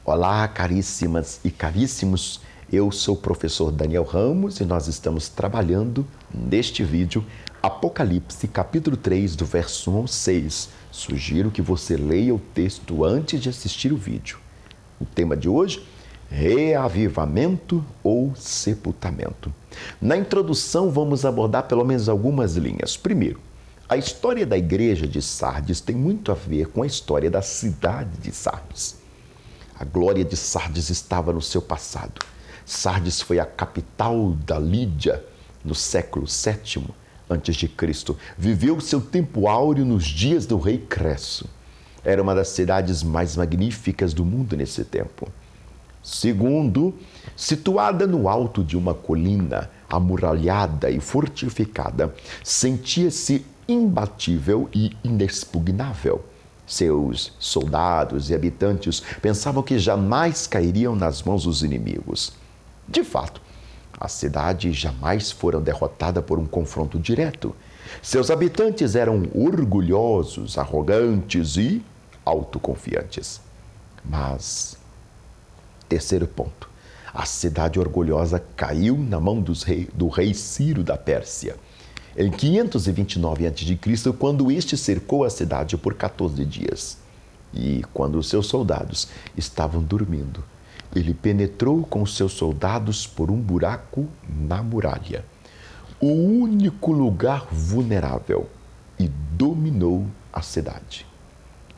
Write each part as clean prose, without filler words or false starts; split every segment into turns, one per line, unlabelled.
Olá, caríssimas e caríssimos, eu sou o professor Daniel Ramos e nós estamos trabalhando neste vídeo Apocalipse capítulo 3, do verso 1 ao 6. Sugiro que você leia o texto antes de assistir o vídeo. O tema de hoje, reavivamento ou sepultamento. Na introdução vamos abordar pelo menos algumas linhas. Primeiro, a história da igreja de Sardes tem muito a ver com a história da cidade de Sardes. A glória de Sardes estava no seu passado. Sardes foi a capital da Lídia no século VII a.C. Viveu seu tempo áureo nos dias do rei Cresso. Era uma das cidades mais magníficas do mundo nesse tempo. Segundo, situada no alto de uma colina, amuralhada e fortificada, sentia-se imbatível e inexpugnável. Seus soldados e habitantes pensavam que jamais cairiam nas mãos dos inimigos. De fato, a cidade jamais fora derrotada por um confronto direto. Seus habitantes eram orgulhosos, arrogantes e autoconfiantes. Mas, terceiro ponto, a cidade orgulhosa caiu na mão do rei Ciro da Pérsia. Em 529 a.C., quando este cercou a cidade por 14 dias. E quando os seus soldados estavam dormindo, ele penetrou com seus soldados por um buraco na muralha, o único lugar vulnerável, e dominou a cidade.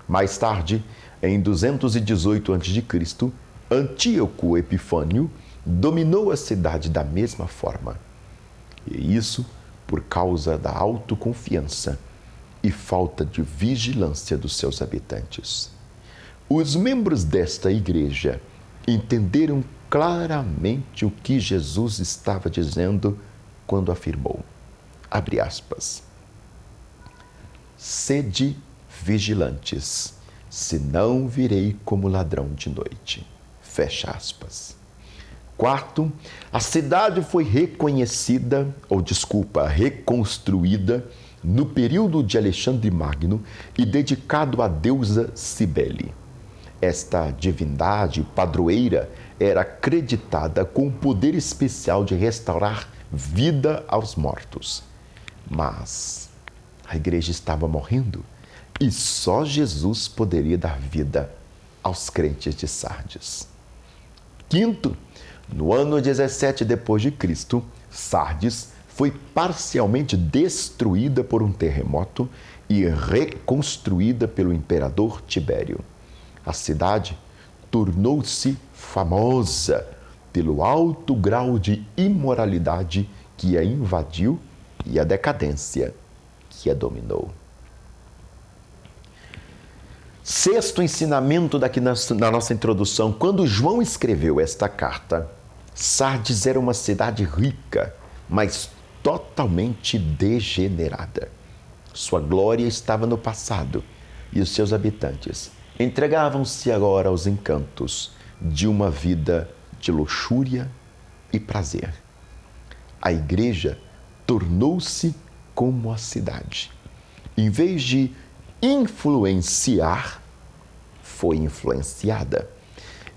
Mais tarde, em 218 a.C., Antíoco Epifânio dominou a cidade da mesma forma. E isso por causa da autoconfiança e falta de vigilância dos seus habitantes. Os membros desta igreja entenderam claramente o que Jesus estava dizendo quando afirmou, abre aspas, sede vigilantes, senão virei como ladrão de noite. Fecha aspas. Quarto, a cidade foi reconstruída no período de Alexandre Magno e dedicado à deusa Cibele. Esta divindade padroeira era acreditada com o poder especial de restaurar vida aos mortos. Mas a igreja estava morrendo e só Jesus poderia dar vida aos crentes de Sardes. Quinto, no ano 17 d.C., Sardes foi parcialmente destruída por um terremoto e reconstruída pelo imperador Tibério. A cidade tornou-se famosa pelo alto grau de imoralidade que a invadiu e a decadência que a dominou. Sexto ensinamento daqui na nossa introdução. Quando João escreveu esta carta, Sardes era uma cidade rica, mas totalmente degenerada. Sua glória estava no passado e os seus habitantes entregavam-se agora aos encantos de uma vida de luxúria e prazer. A igreja tornou-se como a cidade. Em vez de influenciar, foi influenciada.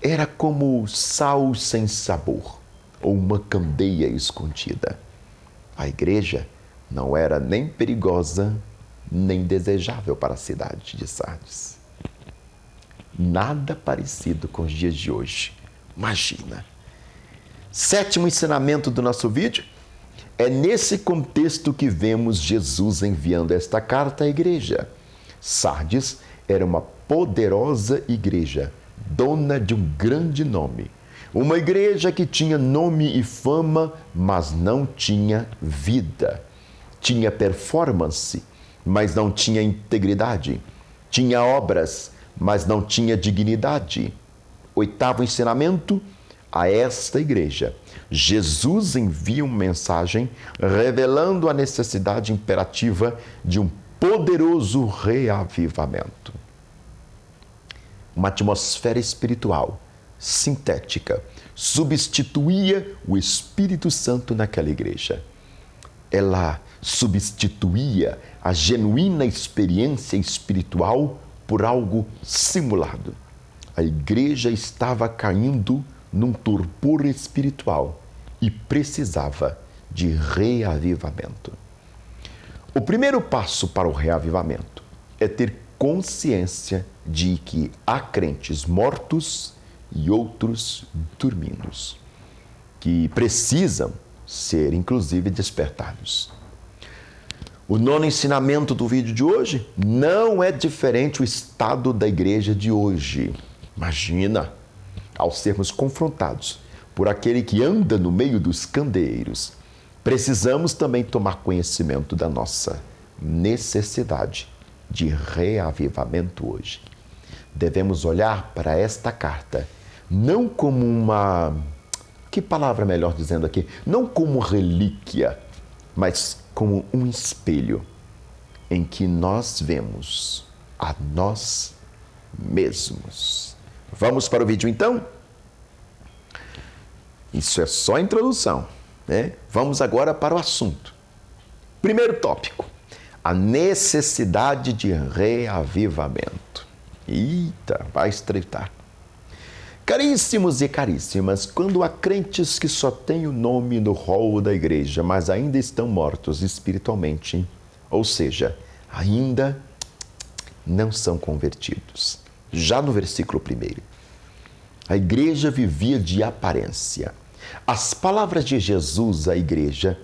Era como sal sem sabor ou uma candeia escondida. A igreja não era nem perigosa, nem desejável para a cidade de Sardes. Nada parecido com os dias de hoje. Imagina. Sétimo ensinamento do nosso vídeo. É nesse contexto que vemos Jesus enviando esta carta à igreja. Sardes era uma poderosa igreja, dona de um grande nome. Uma igreja que tinha nome e fama, mas não tinha vida. Tinha performance, mas não tinha integridade. Tinha obras, mas não tinha dignidade. Oitavo ensinamento, a esta igreja, Jesus envia uma mensagem revelando a necessidade imperativa de um poderoso reavivamento. Uma atmosfera espiritual, sintética, substituía o Espírito Santo naquela igreja. Ela substituía a genuína experiência espiritual por algo simulado. A A igreja estava caindo num torpor espiritual e precisava de reavivamento. O primeiro passo para o reavivamento é ter consciência de que há crentes mortos e outros dormindo, que precisam ser, inclusive, despertados. O nono ensinamento do vídeo de hoje não é diferente o estado da igreja de hoje. Imagina, ao sermos confrontados por aquele que anda no meio dos candeeiros, precisamos também tomar conhecimento da nossa necessidade de reavivamento hoje. Devemos olhar para esta carta não como uma... Que palavra melhor dizendo aqui? Não como relíquia, mas como um espelho em que nós vemos a nós mesmos. Vamos para o vídeo então? Isso é só a introdução, né? Vamos agora para o assunto. Primeiro tópico, a necessidade de reavivamento. Eita, vai estreitar. Caríssimos e caríssimas, quando há crentes que só têm o nome no rol da igreja, mas ainda estão mortos espiritualmente, ou seja, ainda não são convertidos. Já no versículo 1, a igreja vivia de aparência. As palavras de Jesus à igreja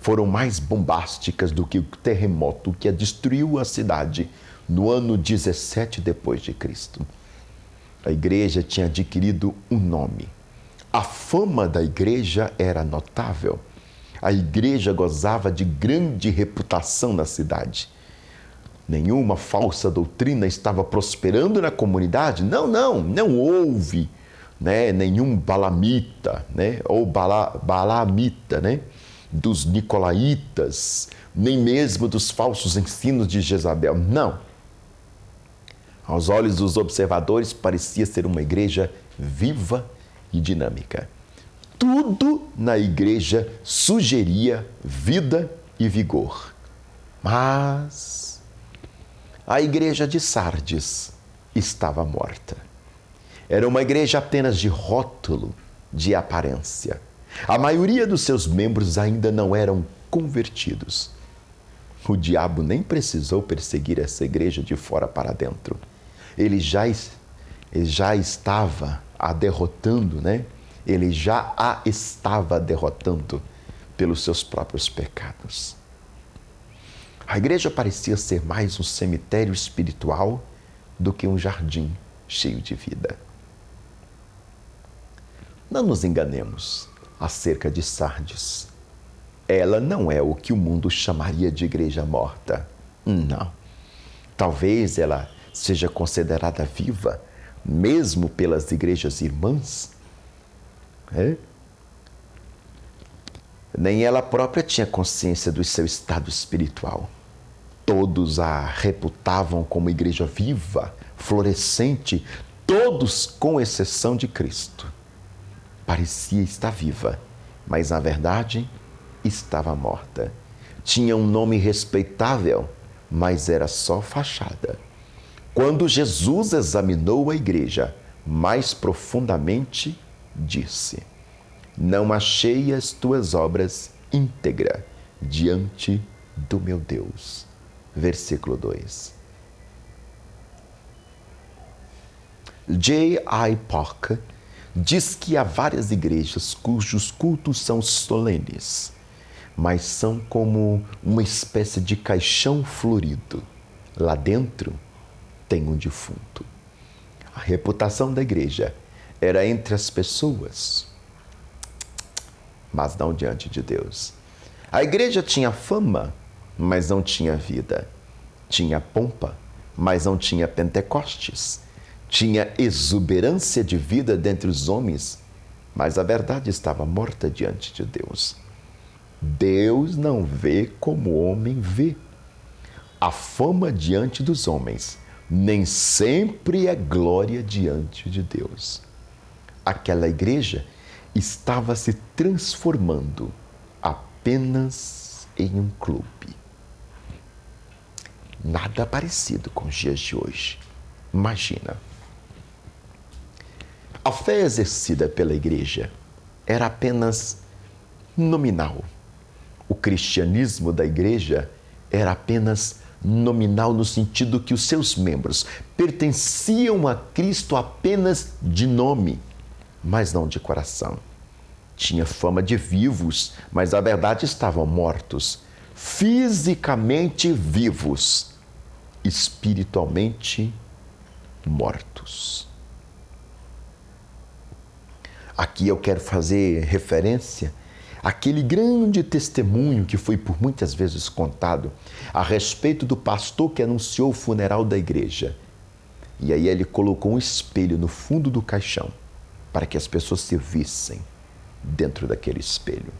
foram mais bombásticas do que o terremoto que destruiu a cidade no ano 17 depois de Cristo. A igreja tinha adquirido um nome. A fama da igreja era notável. A igreja gozava de grande reputação na cidade. Nenhuma falsa doutrina estava prosperando na comunidade. Não houve, né, nenhum balamita, né, ou balaamita, né, dos nicolaítas, nem mesmo dos falsos ensinos de Jezabel. Não. Aos olhos dos observadores, parecia ser uma igreja viva e dinâmica. Tudo na igreja sugeria vida e vigor. Mas a igreja de Sardes estava morta. Era uma igreja apenas de rótulo, de aparência. A maioria dos seus membros ainda não eram convertidos. O diabo nem precisou perseguir essa igreja de fora para dentro. Ele já estava a derrotando, né? Ele já a estava derrotando pelos seus próprios pecados. A igreja parecia ser mais um cemitério espiritual do que um jardim cheio de vida. Não nos enganemos acerca de Sardes. Ela não é o que o mundo chamaria de igreja morta. Não. Talvez ela seja considerada viva, mesmo pelas igrejas irmãs. Nem ela própria tinha consciência do seu estado espiritual. Todos a reputavam como igreja viva, florescente, todos com exceção de Cristo. Parecia estar viva, mas na verdade estava morta. Tinha um nome respeitável, mas era só fachada. Quando Jesus examinou a igreja mais profundamente, disse: não achei as tuas obras íntegra diante do meu Deus. Versículo 2. J.I. Packer diz que há várias igrejas cujos cultos são solenes, mas são como uma espécie de caixão florido. Lá dentro tem um defunto. A reputação da igreja era entre as pessoas, mas não diante de Deus. A igreja tinha fama, mas não tinha vida. Tinha pompa, mas não tinha Pentecostes. Tinha exuberância de vida dentre os homens, mas a verdade estava morta diante de Deus. Deus não vê como o homem vê. A fama diante dos homens nem sempre é glória diante de Deus. Aquela igreja estava se transformando apenas em um clube. Nada parecido com os dias de hoje. Imagina. A fé exercida pela igreja era apenas nominal. O cristianismo da igreja era apenas nominal no sentido que os seus membros pertenciam a Cristo apenas de nome, mas não de coração. Tinha fama de vivos, mas na verdade estavam mortos, fisicamente vivos, espiritualmente mortos. Aqui eu quero fazer referência àquele grande testemunho que foi por muitas vezes contado a respeito do pastor que anunciou o funeral da igreja. E aí ele colocou um espelho no fundo do caixão para que as pessoas se vissem dentro daquele espelho.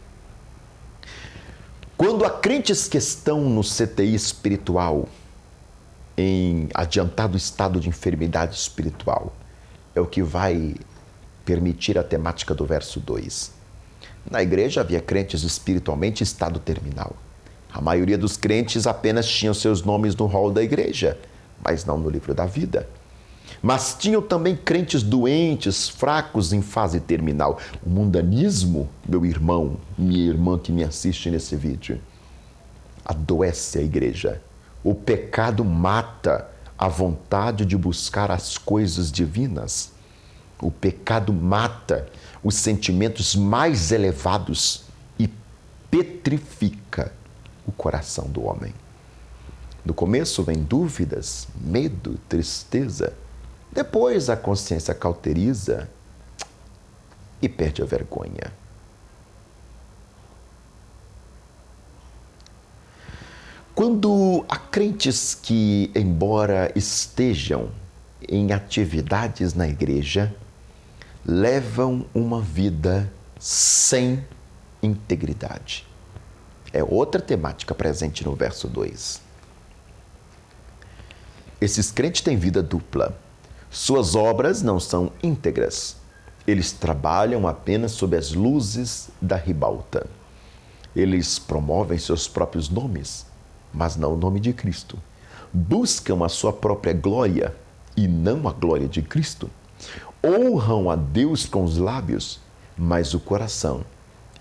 Quando há crentes que estão no CTI espiritual, em adiantado estado de enfermidade espiritual, é o que vai permitir a temática do verso 2. Na igreja havia crentes espiritualmente em estado terminal. A maioria dos crentes apenas tinham seus nomes no rol da igreja, mas não no livro da vida. Mas tinham também crentes doentes, fracos em fase terminal. O mundanismo, meu irmão, minha irmã que me assiste nesse vídeo, adoece a igreja. O pecado mata a vontade de buscar as coisas divinas. O pecado mata os sentimentos mais elevados e petrifica o coração do homem. No começo vem dúvidas, medo, tristeza. Depois a consciência cauteriza e perde a vergonha. Quando há crentes que, embora estejam em atividades na igreja, levam uma vida sem integridade. É outra temática presente no verso 2. Esses crentes têm vida dupla. Suas obras não são íntegras. Eles trabalham apenas sob as luzes da ribalta. Eles promovem seus próprios nomes, mas não o nome de Cristo. Buscam a sua própria glória e não a glória de Cristo. Honram a Deus com os lábios, mas o coração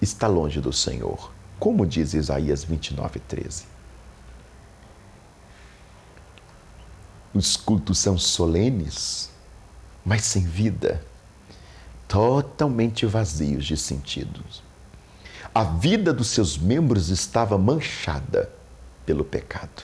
está longe do Senhor, como diz Isaías 29:13. Os cultos são solenes, mas sem vida, totalmente vazios de sentidos. A vida dos seus membros estava manchada pelo pecado.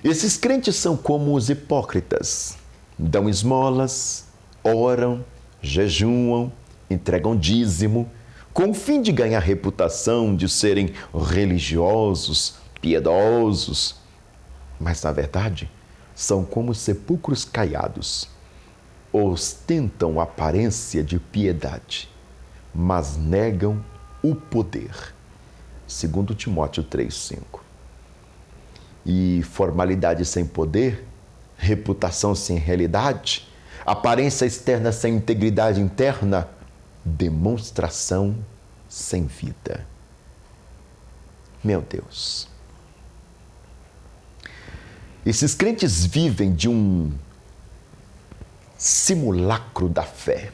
Esses crentes são como os hipócritas. Dão esmolas, oram, jejuam, entregam dízimo, com o fim de ganhar reputação de serem religiosos, piedosos. Mas, na verdade, são como sepulcros caiados. Ostentam a aparência de piedade, mas negam o poder. 2 Timóteo 3:5. E formalidade sem poder, reputação sem realidade, aparência externa sem integridade interna, demonstração sem vida. Meu Deus! Esses crentes vivem de um simulacro da fé,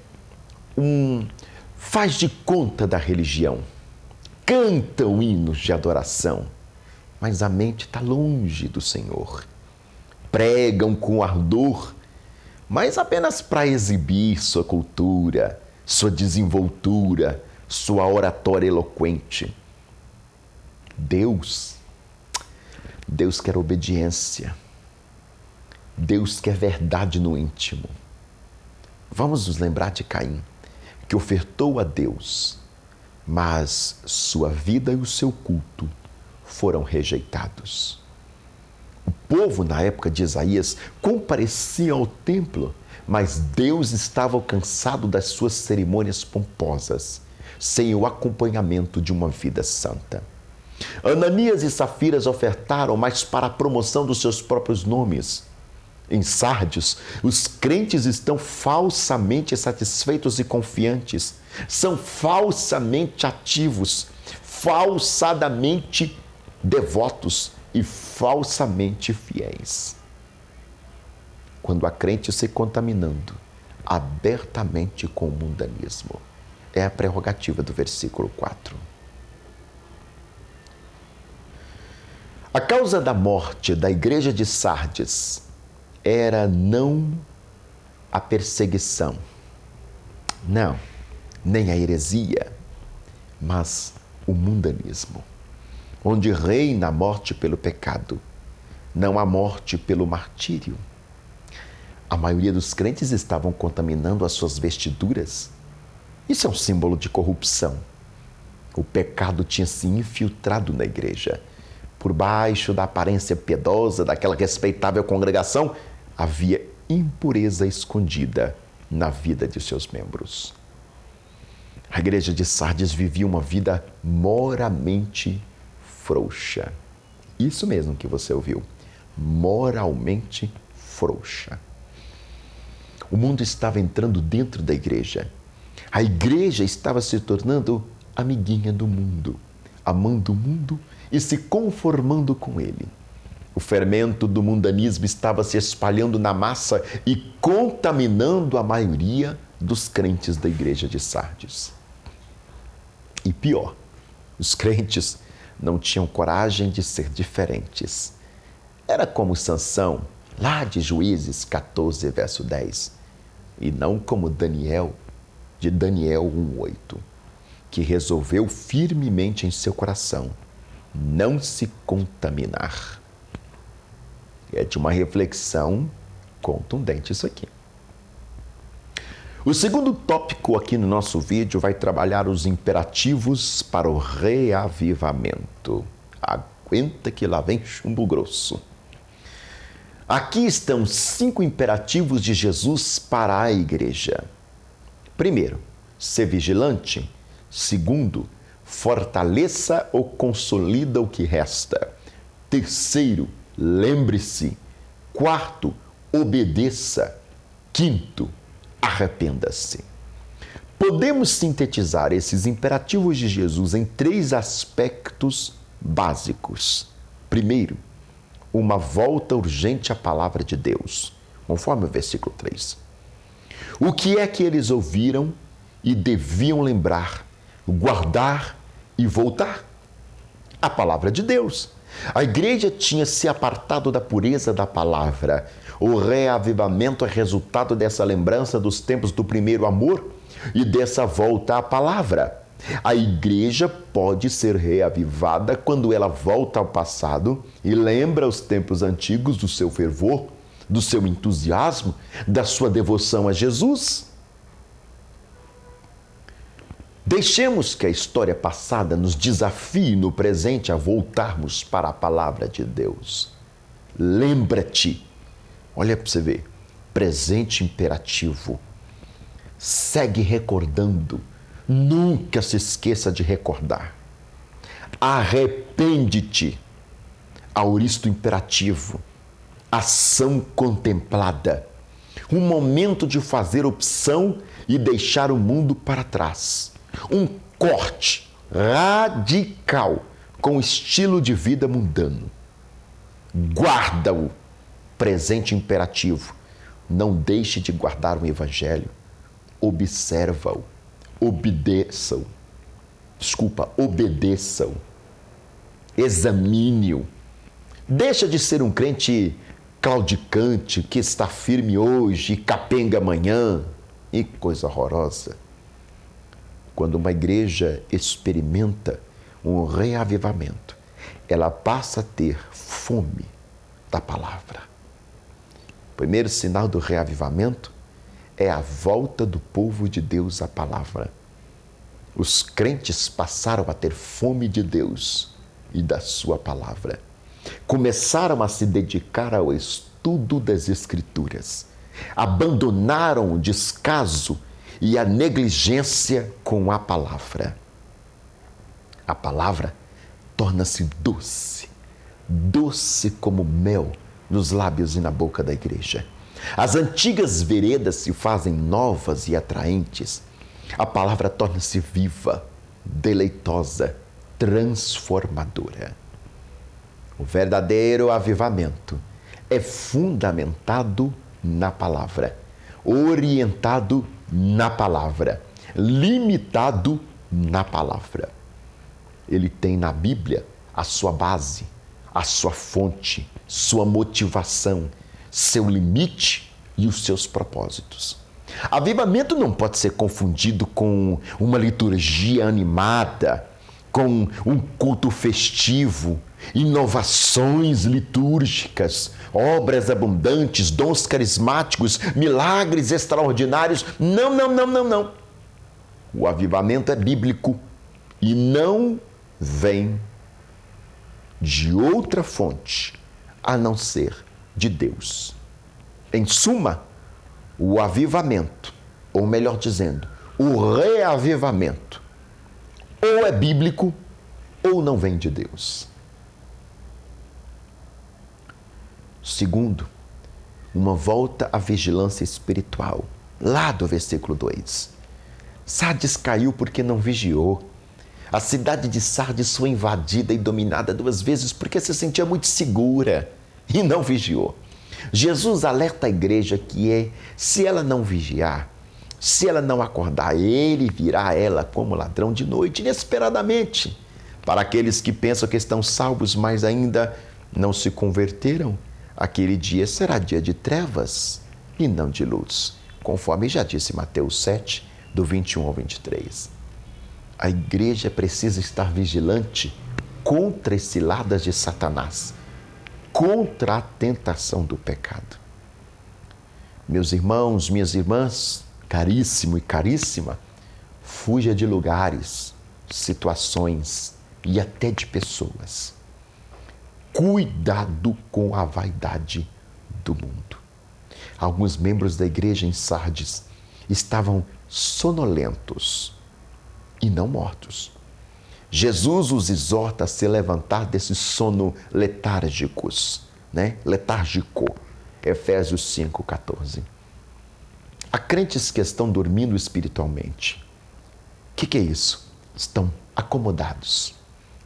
faz de conta da religião, cantam hinos de adoração, mas a mente está longe do Senhor. Pregam com ardor, mas apenas para exibir sua cultura, sua desenvoltura, sua oratória eloquente. Deus quer obediência. Deus quer verdade no íntimo. Vamos nos lembrar de Caim, que ofertou a Deus, mas sua vida e o seu culto foram rejeitados. O povo, na época de Isaías, comparecia ao templo, mas Deus estava cansado das suas cerimônias pomposas, sem o acompanhamento de uma vida santa. Ananias e Safiras ofertaram, mas para a promoção dos seus próprios nomes. Em Sardes, os crentes estão falsamente satisfeitos e confiantes, são falsamente ativos, falsadamente devotos e falsamente fiéis. quando há crente se contaminando abertamente com o mundanismo. É a prerrogativa do versículo 4. A causa da morte da igreja de Sardes era não a perseguição, não, nem a heresia, mas o mundanismo, onde reina a morte pelo pecado, não a morte pelo martírio. A maioria dos crentes estavam contaminando as suas vestiduras. Isso é um símbolo de corrupção. O pecado tinha se infiltrado na igreja. Por baixo da aparência piedosa daquela respeitável congregação, havia impureza escondida na vida de seus membros. A igreja de Sardes vivia uma vida moralmente frouxa. Isso mesmo que você ouviu, moralmente frouxa. O mundo estava entrando dentro da igreja. A igreja estava se tornando amiguinha do mundo, amando o mundo e se conformando com ele. O fermento do mundanismo estava se espalhando na massa e contaminando a maioria dos crentes da igreja de Sardes. E pior, os crentes não tinham coragem de ser diferentes. Era como Sansão, lá de Juízes 14, verso 10. E não como Daniel, de Daniel 1:8, que resolveu firmemente em seu coração não se contaminar. É de uma reflexão contundente isso aqui. O segundo tópico aqui no nosso vídeo vai trabalhar os imperativos para o reavivamento. Aguenta que lá vem chumbo grosso. Aqui estão 5 imperativos de Jesus para a igreja. Primeiro, ser vigilante. Segundo, fortaleça ou consolida o que resta. Terceiro, lembre-se. Quarto, obedeça. Quinto, arrependa-se. Podemos sintetizar esses imperativos de Jesus em 3 aspectos básicos. Primeiro, uma volta urgente à palavra de Deus, conforme o versículo 3. O que é que eles ouviram e deviam lembrar, guardar e voltar? A palavra de Deus. A igreja tinha se apartado da pureza da palavra. O reavivamento é resultado dessa lembrança dos tempos do primeiro amor e dessa volta à palavra. A igreja pode ser reavivada quando ela volta ao passado e lembra os tempos antigos do seu fervor, do seu entusiasmo, da sua devoção a Jesus. Deixemos que a história passada nos desafie no presente a voltarmos para a palavra de Deus. Lembra-te. Olha para você ver. Presente imperativo. Segue recordando. Nunca se esqueça de recordar. Arrepende-te. Auristo imperativo. Ação contemplada. Um momento de fazer opção e deixar o mundo para trás. Um corte radical com o estilo de vida mundano. Guarda-o. Presente imperativo. Não deixe de guardar o evangelho. Observa-o. Obedeça-o. Obedeça-o. Examine-o. Deixa de ser um crente claudicante que está firme hoje e capenga amanhã. E coisa horrorosa. Quando uma igreja experimenta um reavivamento, ela passa a ter fome da palavra. O primeiro sinal do reavivamento é a volta do povo de Deus à palavra. Os crentes passaram a ter fome de Deus e da sua palavra. Começaram a se dedicar ao estudo das Escrituras. Abandonaram o descaso e a negligência com a palavra. A palavra torna-se doce, doce como mel nos lábios e na boca da igreja. As antigas veredas se fazem novas e atraentes. A palavra torna-se viva, deleitosa, transformadora. O verdadeiro avivamento é fundamentado na palavra, orientado na palavra, limitado na palavra. Ele tem na Bíblia a sua base, a sua fonte, sua motivação, seu limite e os seus propósitos. Avivamento não pode ser confundido com uma liturgia animada, com um culto festivo, inovações litúrgicas, obras abundantes, dons carismáticos, milagres extraordinários. Não, não, não, não, não. O avivamento é bíblico e não vem de outra fonte a não ser de Deus. Em suma, o avivamento, ou melhor dizendo, o reavivamento, ou é bíblico ou não vem de Deus. Segundo, uma volta à vigilância espiritual, lá do versículo 2. Sardes caiu porque não vigiou. A cidade de Sardes foi invadida e dominada 2 vezes porque se sentia muito segura e não vigiou. Jesus alerta a igreja que se ela não vigiar, se ela não acordar, ele virá a ela como ladrão de noite, inesperadamente. Para aqueles que pensam que estão salvos, mas ainda não se converteram, aquele dia será dia de trevas e não de luz, conforme já disse Mateus 7, do 21 ao 23. A igreja precisa estar vigilante contra as ciladas de Satanás, contra a tentação do pecado. Meus irmãos, minhas irmãs, caríssimo e caríssima, fuja de lugares, situações e até de pessoas. Cuidado com a vaidade do mundo. Alguns membros da igreja em Sardes estavam sonolentos e não mortos. Jesus os exorta a se levantar desse sono letárgicos, letárgico. Efésios 5:14. Há crentes que estão dormindo espiritualmente. O que é isso? Estão acomodados,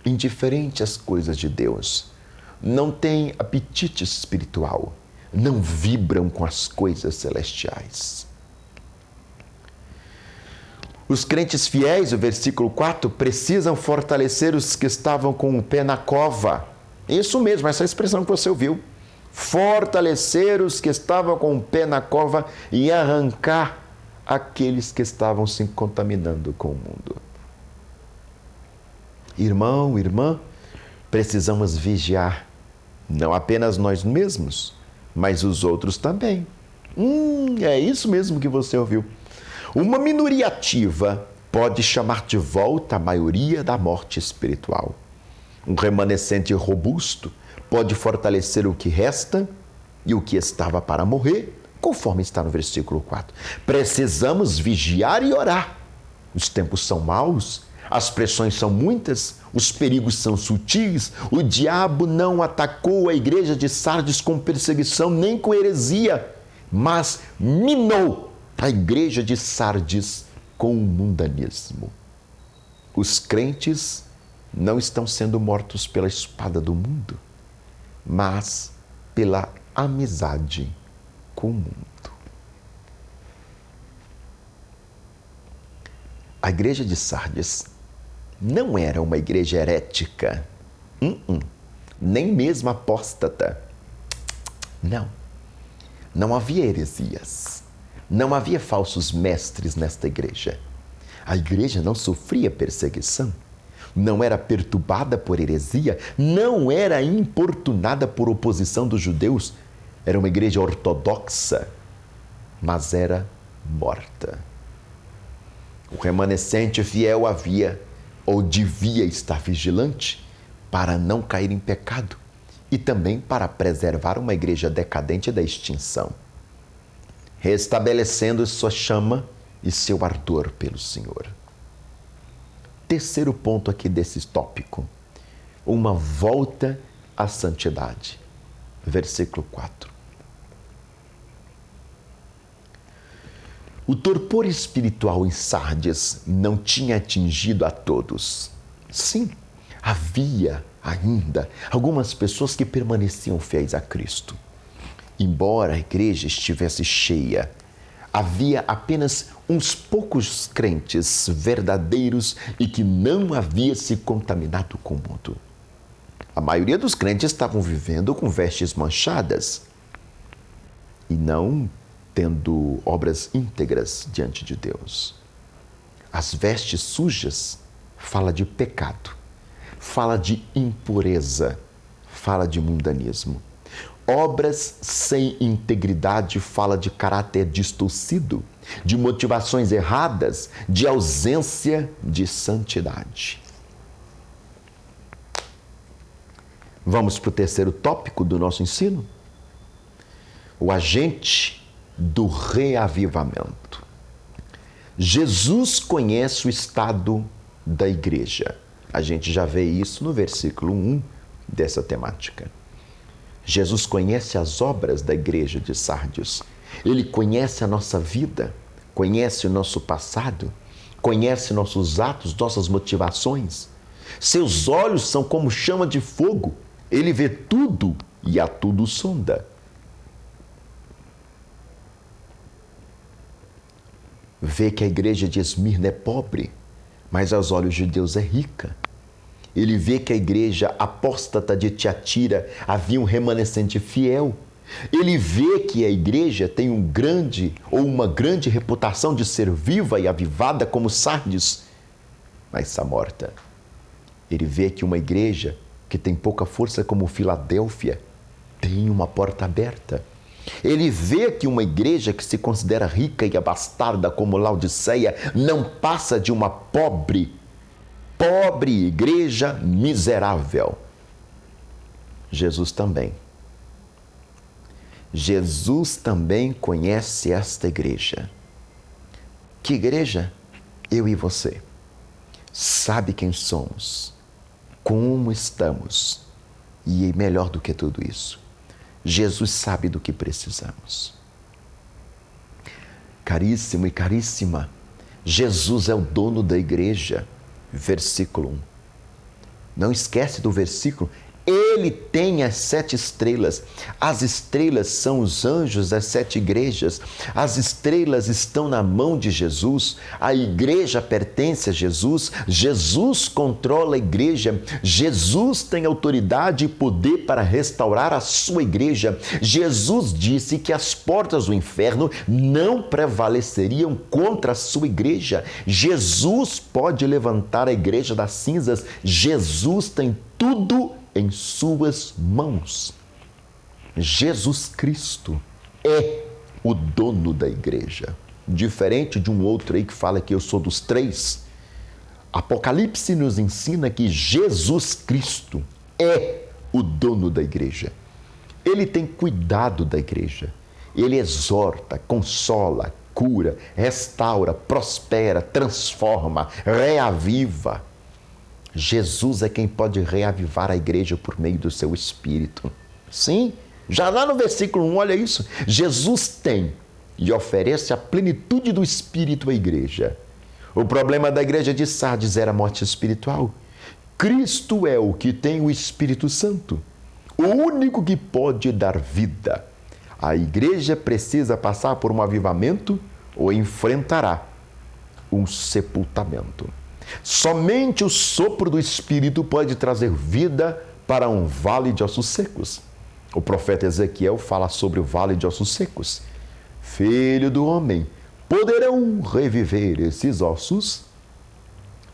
indiferentes às coisas de Deus. Não têm apetite espiritual, não vibram com as coisas celestiais. Os crentes fiéis, o versículo 4, precisam fortalecer os que estavam com o pé na cova. Isso mesmo, essa expressão que você ouviu. Fortalecer os que estavam com o pé na cova e arrancar aqueles que estavam se contaminando com o mundo. Irmão, irmã, precisamos vigiar, não apenas nós mesmos, mas os outros também. É isso mesmo que você ouviu. Uma minoria ativa pode chamar de volta a maioria da morte espiritual. Um remanescente robusto pode fortalecer o que resta e o que estava para morrer, conforme está no versículo 4. Precisamos vigiar e orar. Os tempos são maus, as pressões são muitas, os perigos são sutis. O diabo não atacou a igreja de Sardes com perseguição nem com heresia, mas minou a igreja de Sardes com o mundanismo. Os crentes não estão sendo mortos pela espada do mundo, mas pela amizade com o mundo. A igreja de Sardes não era uma igreja herética, nem mesmo apóstata. Não havia heresias. Não havia falsos mestres nesta igreja. A igreja não sofria perseguição, não era perturbada por heresia, não era importunada por oposição dos judeus. Era uma igreja ortodoxa, mas era morta. O remanescente fiel havia ou devia estar vigilante para não cair em pecado e também para preservar uma igreja decadente da extinção, restabelecendo sua chama e seu ardor pelo Senhor. Terceiro ponto aqui desse tópico, uma volta à santidade. Versículo 4. O torpor espiritual em Sardes não tinha atingido a todos. Sim, havia ainda algumas pessoas que permaneciam fiéis a Cristo. Embora a igreja estivesse cheia, havia apenas uns poucos crentes verdadeiros e que não havia se contaminado com o mundo. A maioria dos crentes estavam vivendo com vestes manchadas e não tendo obras íntegras diante de Deus. As vestes sujas fala de pecado, fala de impureza, fala de mundanismo. Obras sem integridade fala de caráter distorcido, de motivações erradas, de ausência de santidade. Vamos para o terceiro tópico do nosso ensino? O agente do reavivamento. Jesus conhece o estado da igreja. A gente já vê isso no versículo 1 dessa temática. Jesus conhece as obras da igreja de Sardes. Ele conhece a nossa vida, conhece o nosso passado, conhece nossos atos, nossas motivações. Seus olhos são como chama de fogo. Ele vê tudo e a tudo sonda. Vê que a igreja de Esmirna é pobre, mas aos olhos de Deus é rica. Ele vê que a igreja apóstata de Tiatira havia um remanescente fiel. Ele vê que a igreja tem uma grande reputação de ser viva e avivada como Sardes, mas está morta. Ele vê que uma igreja que tem pouca força como Filadélfia tem uma porta aberta. Ele vê que uma igreja que se considera rica e abastada como Laodiceia não passa de uma pobre igreja miserável. Jesus também conhece esta igreja. Que igreja? Eu e você. Sabe quem somos, como estamos e melhor do que tudo isso, Jesus sabe do que precisamos. Caríssimo e caríssima, Jesus é o dono da igreja. Versículo 1. Não esquece do versículo. Ele tem as 7 estrelas. As estrelas são os anjos das 7 igrejas. As estrelas estão na mão de Jesus. A igreja pertence a Jesus. Jesus controla a igreja. Jesus tem autoridade e poder para restaurar a sua igreja. Jesus disse que as portas do inferno não prevaleceriam contra a sua igreja. Jesus pode levantar a igreja das cinzas. Jesus tem tudo em suas mãos. Jesus Cristo é o dono da igreja. Diferente de um outro aí que fala que eu sou dos 3, Apocalipse nos ensina que Jesus Cristo é o dono da igreja. Ele tem cuidado da igreja. Ele exorta, consola, cura, restaura, prospera, transforma, reaviva. Jesus é quem pode reavivar a igreja por meio do seu Espírito. Sim, já lá no versículo 1, olha isso. Jesus tem e oferece a plenitude do Espírito à igreja. O problema da igreja de Sardes era a morte espiritual. Cristo é o que tem o Espírito Santo, o único que pode dar vida. A igreja precisa passar por um avivamento ou enfrentará um sepultamento. Somente o sopro do Espírito pode trazer vida para um vale de ossos secos. O profeta Ezequiel fala sobre o vale de ossos secos. Filho do homem, poderão reviver esses ossos?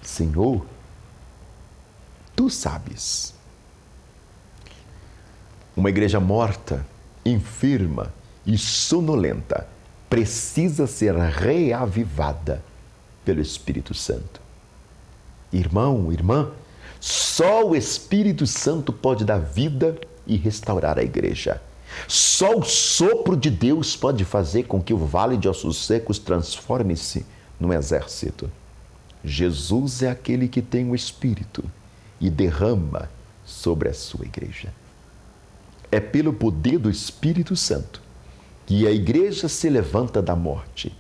Senhor, tu sabes. Uma igreja morta, enferma e sonolenta precisa ser reavivada pelo Espírito Santo. Irmão, irmã, só o Espírito Santo pode dar vida e restaurar a igreja. Só o sopro de Deus pode fazer com que o vale de ossos secos transforme-se num exército. Jesus é aquele que tem o Espírito e derrama sobre a sua igreja. É pelo poder do Espírito Santo que a igreja se levanta da morte,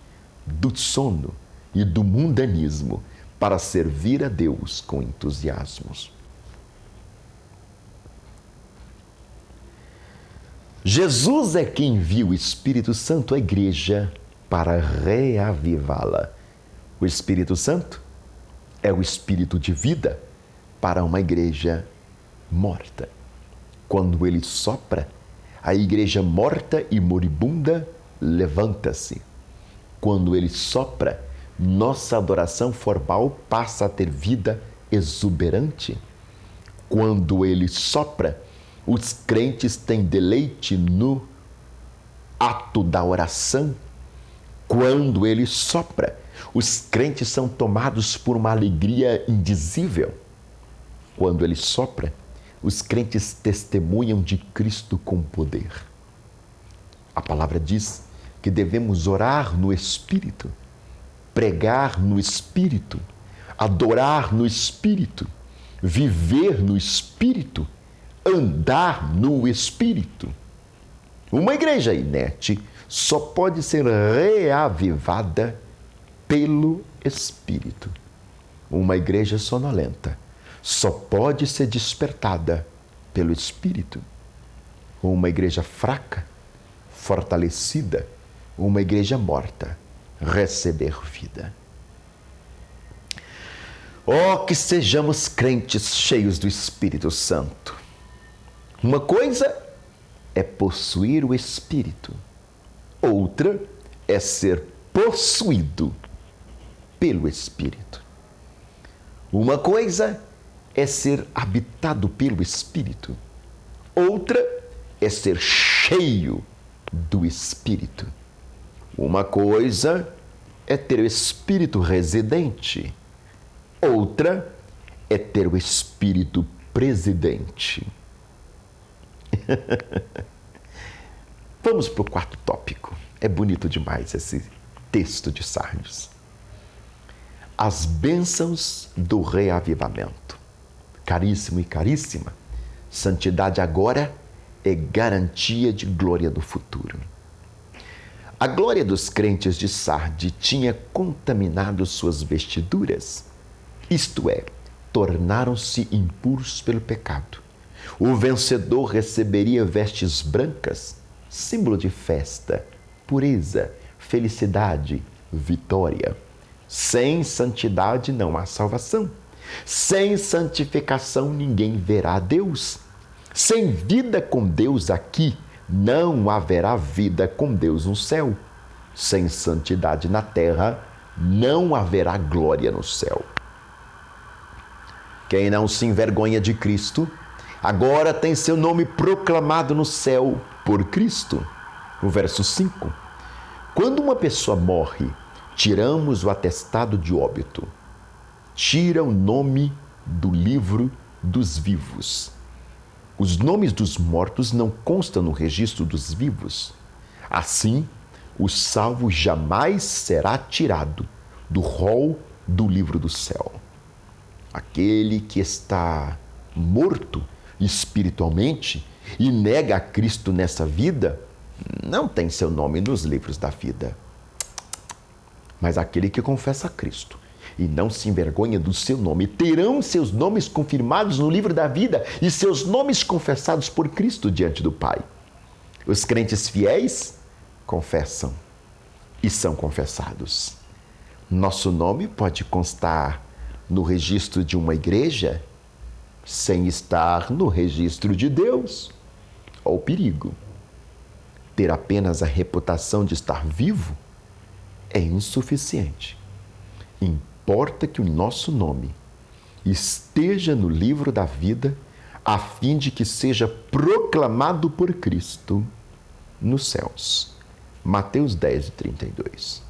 do sono e do mundanismo para servir a Deus com entusiasmo. Jesus é quem envia o Espírito Santo à igreja para reavivá-la. O Espírito Santo é o espírito de vida para uma igreja morta. Quando ele sopra, a igreja morta e moribunda levanta-se. Quando ele sopra, nossa adoração formal passa a ter vida exuberante. Quando ele sopra, os crentes têm deleite no ato da oração. Quando ele sopra, os crentes são tomados por uma alegria indizível. Quando ele sopra, os crentes testemunham de Cristo com poder. A palavra diz que devemos orar no Espírito, pregar no Espírito, adorar no Espírito, viver no Espírito, andar no Espírito. Uma igreja inerte só pode ser reavivada pelo Espírito. Uma igreja sonolenta só pode ser despertada pelo Espírito. Uma igreja fraca, fortalecida, uma igreja morta, receber vida. Oh, que sejamos crentes cheios do Espírito Santo. Uma coisa é possuir o Espírito, outra é ser possuído pelo Espírito. Uma coisa é ser habitado pelo Espírito, outra é ser cheio do Espírito. Uma coisa é ter o Espírito residente, outra é ter o Espírito presidente. Vamos para o quarto tópico. É bonito demais esse texto de Sardes. As bênçãos do reavivamento. Caríssimo e caríssima, santidade agora é garantia de glória do futuro. A glória dos crentes de Sardes tinha contaminado suas vestiduras, isto é, tornaram-se impuros pelo pecado. O vencedor receberia vestes brancas, símbolo de festa, pureza, felicidade, vitória. Sem santidade não há salvação. Sem santificação ninguém verá Deus. Sem vida com Deus aqui, não haverá vida com Deus no céu. Sem santidade na terra, não haverá glória no céu. Quem não se envergonha de Cristo, agora tem seu nome proclamado no céu por Cristo. O verso 5. Quando uma pessoa morre, tiramos o atestado de óbito. Tira o nome do livro dos vivos. Os nomes dos mortos não constam no registro dos vivos. Assim, o salvo jamais será tirado do rol do livro do céu. Aquele que está morto espiritualmente e nega a Cristo nessa vida, não tem seu nome nos livros da vida. Mas aquele que confessa a Cristo e não se envergonha do seu nome, terão seus nomes confirmados no livro da vida e seus nomes confessados por Cristo diante do Pai. Os crentes fiéis confessam e são confessados. Nosso nome pode constar no registro de uma igreja sem estar no registro de Deus. Ó o perigo. Ter apenas a reputação de estar vivo é insuficiente. Importa que o nosso nome esteja no livro da vida, a fim de que seja proclamado por Cristo nos céus. Mateus 10:32.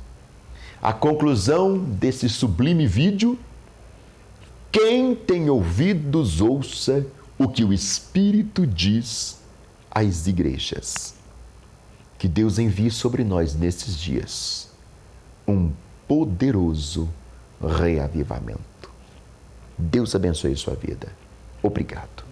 A conclusão desse sublime vídeo: quem tem ouvidos, ouça o que o Espírito diz às igrejas. Que Deus envie sobre nós nesses dias um poderoso reavivamento. Deus abençoe sua vida. Obrigado.